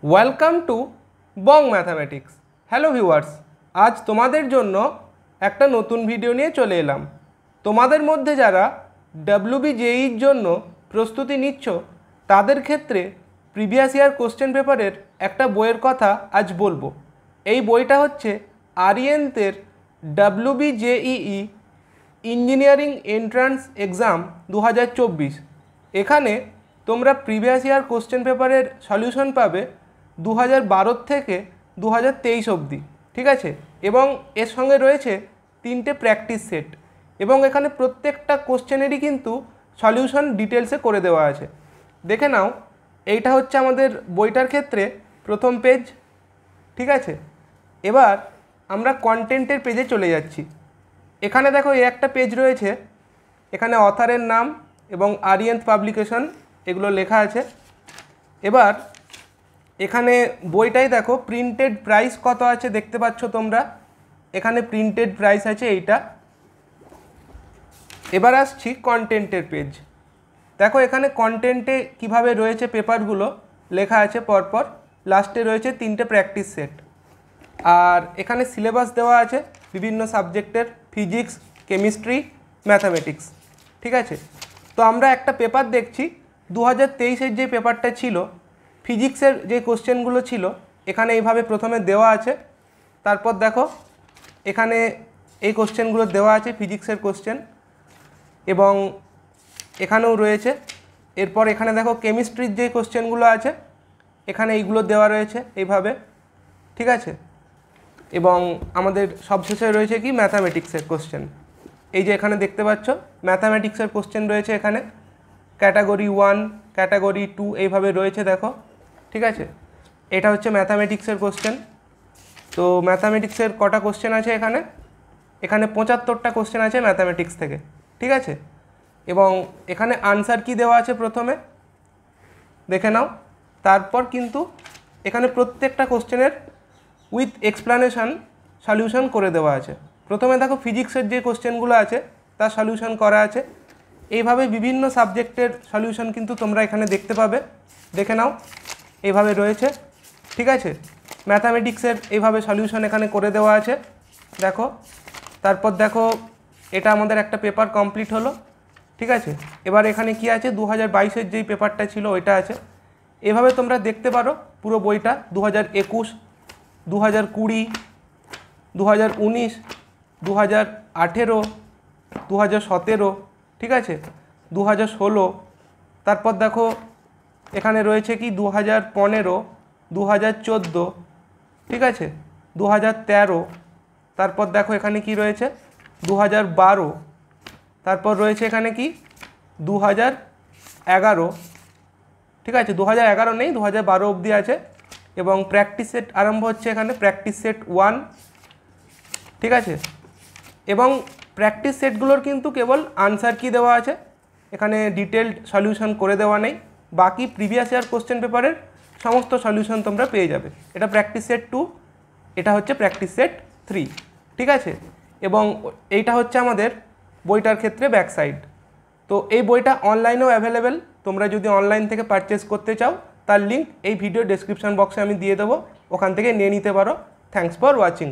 Welcome to Bong mathematics. Hello viewers, আজ তোমাদের জন্য একটা নতুন ভিডিও নিয়ে চলে এলাম। তোমাদের মধ্যে যারা WBJEEর জন্য প্রস্তুতি নিচ্ছ তাদের ক্ষেত্রে প্রিভিয়াস ইয়ার কোশ্চেন পেপারের একটা বইয়ের কথা আজ বলবো। এই বইটা হচ্ছে আরিয়েন্তের WBJEE ইঞ্জিনিয়ারিং এন্ট্রান্স এক্সাম 2024। এখানে তোমরা প্রিভিয়াস ইয়ার কোশ্চেন পেপারের সলিউশন পাবে 2012 থেকে 2023 অবধি, ঠিক আছে। এবং এর সঙ্গে রয়েছে 3টে প্র্যাকটিস সেট, এবং এখানে প্রত্যেকটা কোশ্চেনেরই কিন্তু সলিউশন ডিটেলসে করে দেওয়া আছে। দেখে নাও, এইটা হচ্ছে আমাদের বইটার ক্ষেত্রে প্রথম পেজ, ঠিক আছে। এবার আমরা কন্টেন্টের পেজে চলে যাচ্ছি। এখানে দেখো এই একটা পেজ রয়েছে, এখানে অথারের নাম এবং আরিয়েন্ট পাবলিকেশন এগুলো লেখা আছে। এবার এখানে বইটাই দেখো প্রিন্টেড প্রাইস কত আছে দেখতে পাচ্ছ তোমরা, এখানে প্রিন্টেড প্রাইস আছে এইটা। এবার আসছি কন্টেন্টের পেজ। দেখো এখানে কন্টেন্টে কিভাবে রয়েছে পেপারগুলো লেখা আছে পরপর, লাস্টে রয়েছে 3টে প্র্যাকটিস সেট, আর এখানে সিলেবাস দেওয়া আছে বিভিন্ন সাবজেক্টের, ফিজিক্স, কেমিস্ট্রি, ম্যাথামেটিক্স, ঠিক আছে। তো আমরা একটা পেপার দেখছি 2023-এর যে পেপারটা ছিল, ফিজিক্সের যে কোশ্চেনগুলো ছিল এখানে এইভাবে প্রথমে দেওয়া আছে। তারপর দেখো এখানে এই কোশ্চেনগুলো দেওয়া আছে, ফিজিক্সের কোশ্চেন, এবং এখানেও রয়েছে। এরপর এখানে দেখো কেমিস্ট্রির যে কোশ্চেনগুলো আছে এখানে এইগুলো দেওয়া রয়েছে এইভাবে, ঠিক আছে। এবং আমাদের সবশেষে রয়েছে কি ম্যাথামেটিক্সের কোশ্চেন, এই যে এখানে দেখতে পাচ্ছ ম্যাথামেটিক্সের কোশ্চেন রয়েছে এখানে, ক্যাটাগরি 1, ক্যাটাগরি 2 এইভাবে রয়েছে দেখো, ঠিক আছে। এটা হচ্ছে ম্যাথামেটিক্সের কোশ্চেন। তো ম্যাথামেটিক্সের কটা কোশ্চেন আছে এখানে, এখানে 75টা কোশ্চেন আছে ম্যাথামেটিক্স থেকে, ঠিক আছে। এবং এখানে আনসার কি দেওয়া আছে প্রথমে দেখে নাও। তারপর কিন্তু এখানে প্রত্যেকটা কোশ্চেনের উইথ এক্সপ্লানেশন সলিউশন করে দেওয়া আছে। প্রথমে দেখো ফিজিক্সের যে কোশ্চেনগুলো আছে তার সলিউশন করা আছে। এইভাবে বিভিন্ন সাবজেক্টের সলিউশন কিন্তু তোমরা এখানে দেখতে পাবে, দেখে নাও এইভাবে রয়েছে, ঠিক আছে। ম্যাথামেটিক্সের এইভাবে সলিউশন এখানে করে দেওয়া আছে দেখো। তারপর দেখো এটা আমাদের একটা পেপার কমপ্লিট হলো, ঠিক আছে। এবার এখানে কি আছে 2022-এর যেই পেপারটা ছিল ওইটা আছে। এভাবে তোমরা দেখতে পারো পুরো বইটা 2021, 2020, 2019, 2018, 2017, ঠিক আছে, 2016। তারপর দেখো এখানে রয়েছে কি 2015, 2014, ঠিক আছে, 2013। তারপর দেখো এখানে কি রয়েছে 2012। তারপর রয়েছে এখানে কি 2011, ঠিক আছে, 2011 নেই, 2012 অবধি আছে। এবং প্র্যাকটিস সেট আরম্ভ হচ্ছে এখানে, প্র্যাকটিস সেট 1, ঠিক আছে। এবং প্র্যাকটিস সেটগুলোর কিন্তু কেবল আনসার কি দেওয়া আছে, এখানে ডিটেলড সলিউশন করে দেওয়া নেই। বাকি প্রিভিয়াস ইয়ার কোশ্চেন পেপারের সমস্ত সলিউশন তোমরা পেয়ে যাবে। এটা প্র্যাকটিস সেট 2, এটা হচ্ছে প্র্যাকটিস সেট 3, ঠিক আছে। এবং এইটা হচ্ছে আমাদের বইটার ক্ষেত্রে ব্যাক সাইড। তো এই বইটা অনলাইনেও অ্যাভেলেবেল, তোমরা যদি অনলাইন থেকে পারচেস করতে চাও তার লিঙ্ক এই ভিডিও ডেসক্রিপশন বক্সে আমি দিয়ে দেবো, ওখান থেকে নিয়ে নিতে পারো। Thanks for watching.